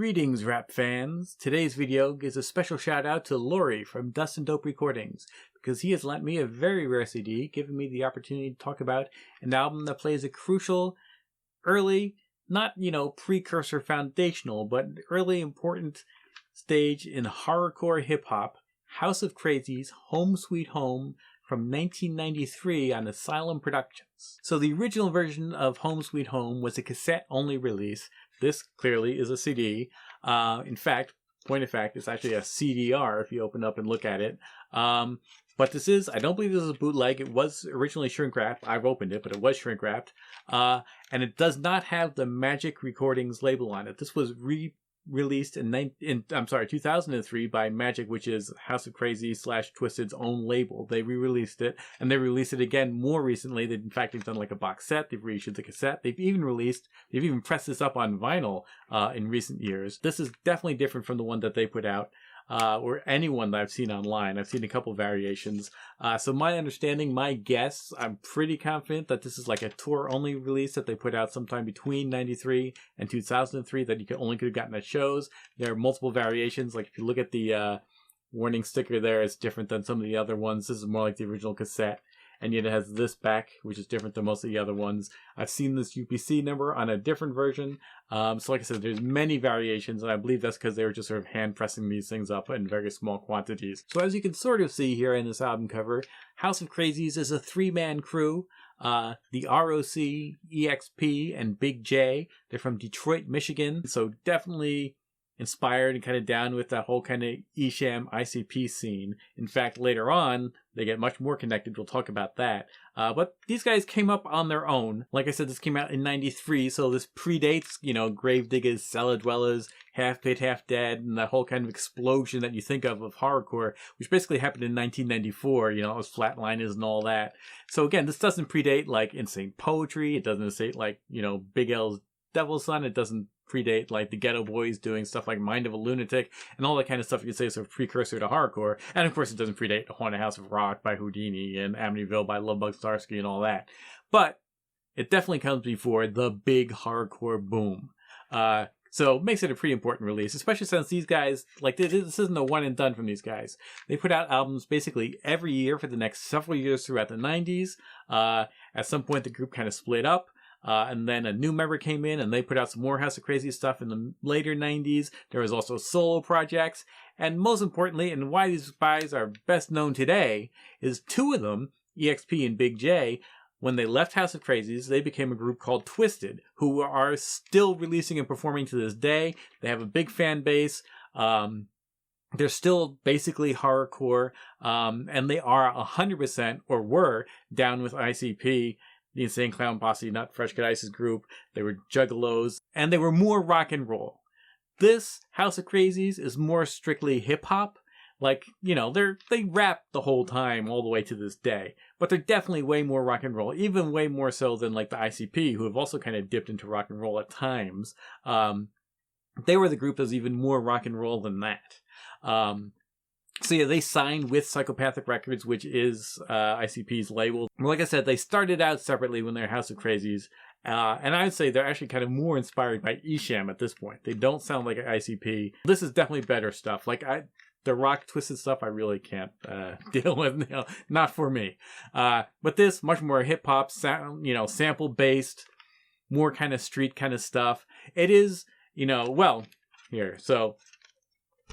Greetings, rap fans! Today's video gives a special shout out to Lori from Dust and Dope Recordings, because he has lent me a very rare CD, giving me the opportunity to talk about an album that plays a crucial, early, not, precursor foundational, but early important stage in horrorcore hip-hop, House of Krazee's Home Sweet Home from 1993 on Asylum Productions. So the original version of Home Sweet Home was a cassette-only release. This clearly is a CD. In fact, point of fact, it's actually a CDR if you open up and look at it. But this is, I don't believe this is a bootleg. It was originally shrink wrapped. I've opened it, but it was shrink wrapped. And it does not have the Magic Recordings label on it. This was released in 2003 by Magic, which is House of Krazee / Twisted's own label. They re-released it, and they released it again more recently. In fact, they've done like a box set. They've reissued the cassette. They've even pressed this up on vinyl in recent years. This is definitely different from the one that they put out. Or anyone that I've seen online. I've seen a couple variations. So my understanding, my guess, I'm pretty confident that this is like a tour-only release that they put out sometime between 93 and 2003 that you could have gotten at shows. There are multiple variations. Like if you look at the warning sticker there, it's different than some of the other ones. This is more like the original cassette. And yet it has this back, which is different than most of the other ones. I've seen this UPC number on a different version. So like I said, there's many variations, and I believe that's because they were just sort of hand pressing these things up in very small quantities. So as you can sort of see here in this album cover, House of Krazees is a three-man crew. The ROC, EXP, and Big J. They're from Detroit, Michigan. So definitely inspired and kind of down with that whole kind of Esham ICP scene. In fact, later on, they get much more connected. We'll talk about that. But these guys came up on their own. Like I said, this came out in 93, so this predates, Gravediggers, Cellar Dwellers, Half Pit, Half Dead, and that whole kind of explosion that you think of horrorcore, which basically happened in 1994, it was Flatliners and all that. So again, this doesn't predate like Insane Poetry. It doesn't say like, Big L's Devil's Son. It doesn't predate like the Ghetto Boys doing stuff like Mind of a Lunatic and all that kind of stuff you could say is sort of precursor to horrorcore. And of course it doesn't predate The Haunted House of Rock by Houdini and Amityville by Lovebug Starsky and all that. But it definitely comes before the big horrorcore boom. So it makes it a pretty important release, especially since these guys, this isn't a one and done from these guys. They put out albums basically every year for the next several years throughout the 90s. At some point the group kind of split up. And then a new member came in and they put out some more House of Krazee stuff in the later 90s. There was also solo projects. And most importantly, and why these guys are best known today, is two of them, EXP and Big J, when they left House of Krazees, they became a group called Twisted, who are still releasing and performing to this day. They have a big fan base. They're still basically horrorcore. And they are 100%, or were, down with ICP. The Insane Clown Posse, not Fresh Cut Ice's group. They were juggalos, and they were more rock and roll. This House of Krazees is more strictly hip hop. They rap the whole time all the way to this day, but they're definitely way more rock and roll, even way more so than like the ICP, who have also kind of dipped into rock and roll at times. They were the group that's even more rock and roll than that. So yeah, they signed with Psychopathic Records, which is ICP's label. Like I said, they started out separately when they're House of Krazees. And I would say they're actually kind of more inspired by Esham at this point. They don't sound like an ICP. This is definitely better stuff. The rock twisted stuff I really can't deal with, not for me. But this, much more hip-hop, sample-based, more kind of street kind of stuff. It is, here, so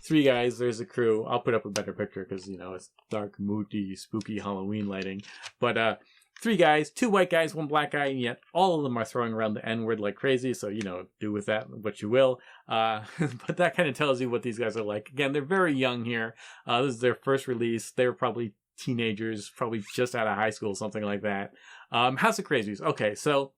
three guys, there's a crew. I'll put up a better picture because, it's dark, moody, spooky Halloween lighting. But three guys, two white guys, one black guy, and yet all of them are throwing around the N-word like crazy. So, do with that what you will. But that kind of tells you what these guys are like. Again, they're very young here. This is their first release. They were probably teenagers, probably just out of high school, something like that. House of Krazees. Okay, so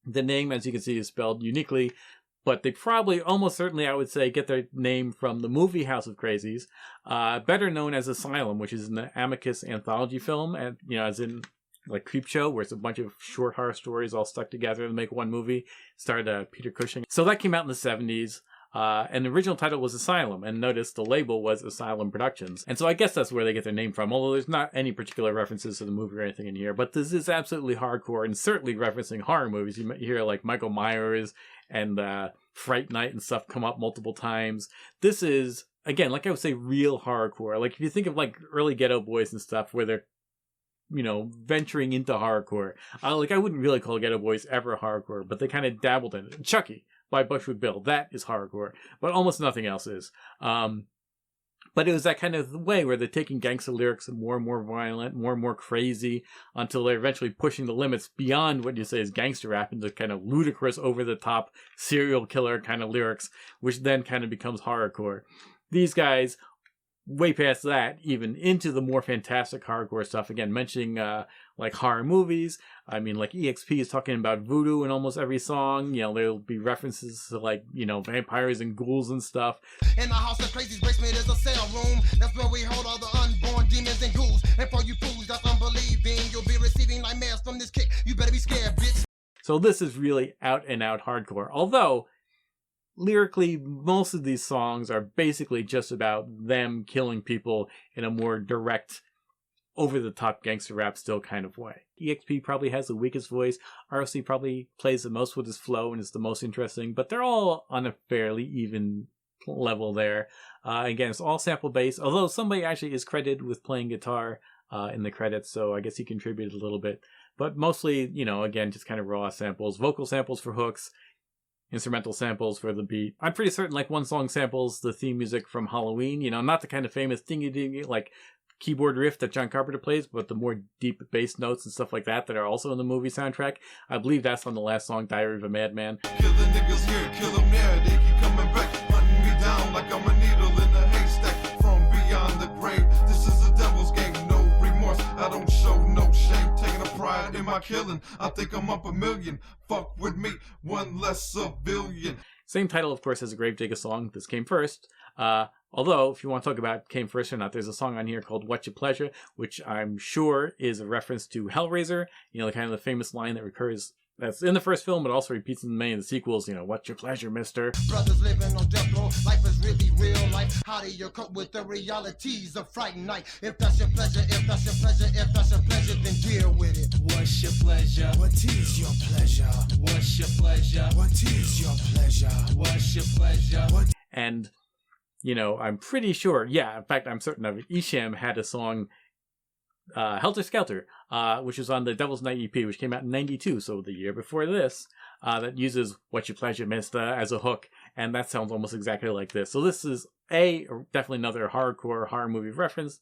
the name, as you can see, is spelled uniquely. But they probably, almost certainly, I would say, get their name from the movie House of Krazees, better known as Asylum, which is an Amicus anthology film, and as in like Creepshow, where it's a bunch of short horror stories all stuck together to make one movie. Starred Peter Cushing. So that came out in the 70s. And the original title was Asylum, and notice the label was Asylum Productions. And so I guess that's where they get their name from, although there's not any particular references to the movie or anything in here. But this is absolutely hardcore and certainly referencing horror movies. You hear like Michael Myers and Fright Night and stuff come up multiple times. This is, again, like I would say, real hardcore. Like if you think of like early Ghetto Boys and stuff where they're, you know, venturing into hardcore. Like I wouldn't really call Ghetto Boys ever hardcore, but they kind of dabbled in it. Chucky by Bushwick Bill, that is hardcore, but almost nothing else is. But it was that kind of way where they're taking gangster lyrics and more violent, more crazy, until they're eventually pushing the limits beyond what you say is gangster rap into kind of ludicrous, over-the-top, serial killer kind of lyrics, which then kind of becomes horrorcore. These guys, way past that, even into the more fantastic hardcore stuff. Again, mentioning like horror movies. I mean, like EXP is talking about voodoo in almost every song. You know, there'll be references to like, you know, vampires and ghouls and stuff. In the house of Krazee's basement is a cell room. That's where we hold all the unborn demons and ghouls. And for you fools that's unbelieving, you'll be receiving nightmares from this kick. You better be scared, bitch. So this is really out and out hardcore. Although lyrically, most of these songs are basically just about them killing people in a more direct, over-the-top gangster rap still kind of way. EXP probably has the weakest voice. ROC probably plays the most with his flow and is the most interesting, but they're all on a fairly even level there. Again, it's all sample-based, although somebody actually is credited with playing guitar in the credits, so I guess he contributed a little bit. But mostly, you know, again, just kind of raw samples, vocal samples for hooks, instrumental samples for the beat. I'm pretty certain like one song samples the theme music from Halloween, you know, not the kind of famous dingy like keyboard riff that John Carpenter plays, but the more deep bass notes and stuff like that that are also in the movie soundtrack. I believe that's on the last song, Diary of a Madman. Kill the niggas here, kill them there, they keep coming back, hunting me down like I'm a needle in a haystack from beyond the grave. This is a devil's game, no remorse, I don't show no shame, taking a pride in my killing. I think I'm up a million, fuck with me, one less civilian. Same title, of course, as a Gravedigger song. This came first. Although, if you want to talk about came first or not, there's a song on here called What's Your Pleasure, which I'm sure is a reference to Hellraiser. You know, kind of the famous line that recurs, that's in the first film, but also repeats in many of the sequels. You know, what's your pleasure, mister? Brothers living on death row, life is really real life. How do you cope with the realities of Fright Night? If that's your pleasure, if that's your pleasure, if that's your pleasure, then deal with it. What's your pleasure? What is your pleasure? What's your pleasure? What is your pleasure? What's your pleasure? What? And, you know, I'm pretty sure, yeah, in fact, I'm certain of it, Isham had a song, Helter Skelter, which was on the Devil's Night EP, which came out in 92, so the year before this, that uses What's Your Pleasure, Mister as a hook, and that sounds almost exactly like this. So this is, definitely another hardcore horror movie reference,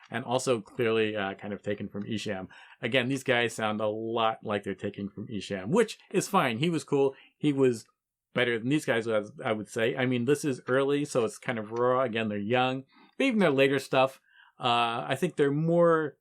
and also clearly kind of taken from Isham. Again, these guys sound a lot like they're taken from Isham, which is fine. He was cool. He was better than these guys, I would say. I mean, this is early, so it's kind of raw. Again, they're young. But even their later stuff, I think they're more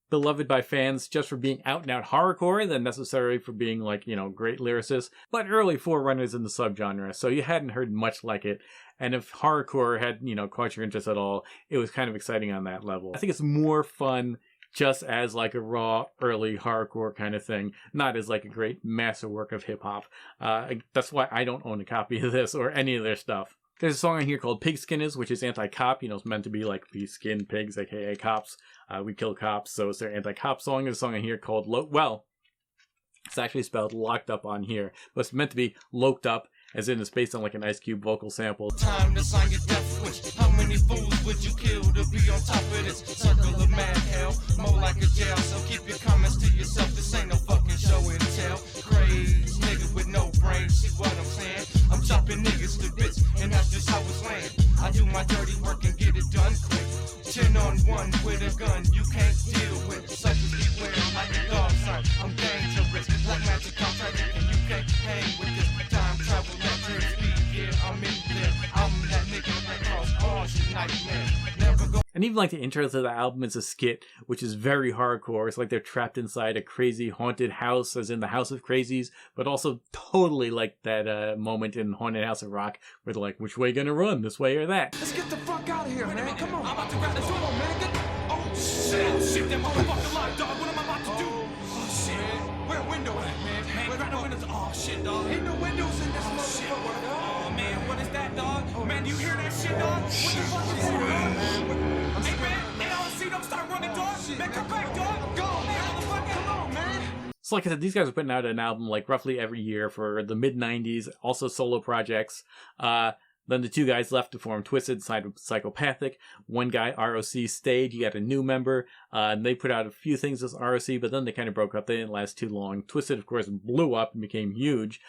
beloved by fans just for being out-and-out horrorcore than necessarily for being, like, you know, great lyricists. But early forerunners in the subgenre, so you hadn't heard much like it. And if horrorcore had, you know, caught your interest at all, it was kind of exciting on that level. I think it's more fun just as like a raw, early horrorcore kind of thing, not as like a great masterwork of hip-hop. That's why I don't own a copy of this or any of their stuff. There's a song on here called Pigskinners, which is anti-cop. You know, it's meant to be like we skin pigs, aka cops. We kill cops, so it's their anti-cop song. There's a song on here called it's actually spelled locked up on here, but it's meant to be loked up, as in it's based on like an Ice Cube vocal sample. Time to sign your death switch. How many fools would you kill to be on top of this circle of mad hell? More like a jail, so keep your comments to yourself. This ain't no fucking show and tell. Crazy nigga with no brains, see what I'm saying? I'm chopping niggas to bits, and that's just how it's land. I do my dirty work and get it done quick. 10 on 1 with a gun, you can't deal with it. Suckers beware like a dog sign. I'm dangerous, like magic contract, and you can't hang with this. Time travel, metric speed, yeah, I'm in there. I'm that nigga that cross bars and nightmares. Never go. And even like the intro to the album is a skit, which is very hardcore. It's like they're trapped inside a crazy haunted house, as in the House of Crazies, but also totally like that moment in Haunted House of Rock where they're like, which way gonna run, this way or that? Let's get the fuck out of here, man. Come on. I'm about to grab the door, man. Oh shit, that motherfucker locked, dog. What am I about to do? Oh shit, where window at, man? Man, grab the windows. Oh shit, dog. Ain't no windows in this motherfucker, dog. Oh man, what is that, dog? Man, do you hear that shit, dog? What the fuck is that, dog? Hey man, they all see them start running, dog. Man, come back, dog. Go, man, motherfucker. Come on, man. So like I said, these guys are putting out an album like roughly every year for the mid-90s, also solo projects. Then the two guys left to form Twisted Psychopathic. One guy, ROC, stayed. You got a new member. And they put out a few things as ROC, but then they kind of broke up. They didn't last too long. Twisted, of course, blew up and became huge.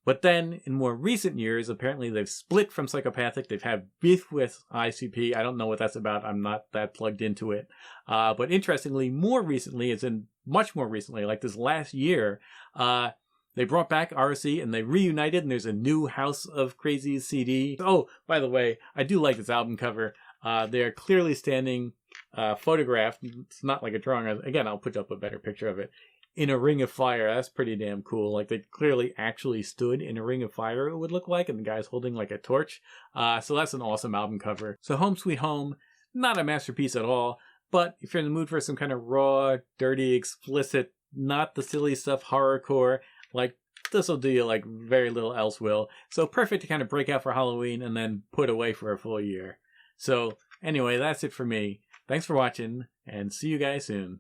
But then, in more recent years, apparently they've split from Psychopathic. They've had beef with ICP. I don't know what that's about. I'm not that plugged into it. But interestingly, more recently, as in much more recently, like this last year, they brought back ROC and they reunited, and there's a new House of Krazee CD. Oh, by the way, I do like this album cover. They are clearly standing, photographed. It's not like a drawing. Again, I'll put up a better picture of it. In a ring of fire. That's pretty damn cool. Like, they clearly actually stood in a ring of fire, it would look like, and the guy's holding like a torch. So that's an awesome album cover. So Home Sweet Home, not a masterpiece at all, but if you're in the mood for some kind of raw, dirty, explicit, not the silly stuff, horrorcore, like, this will do you like very little else will. So perfect to kind of break out for Halloween and then put away for a full year. So anyway, that's it for me. Thanks for watching, and see you guys soon.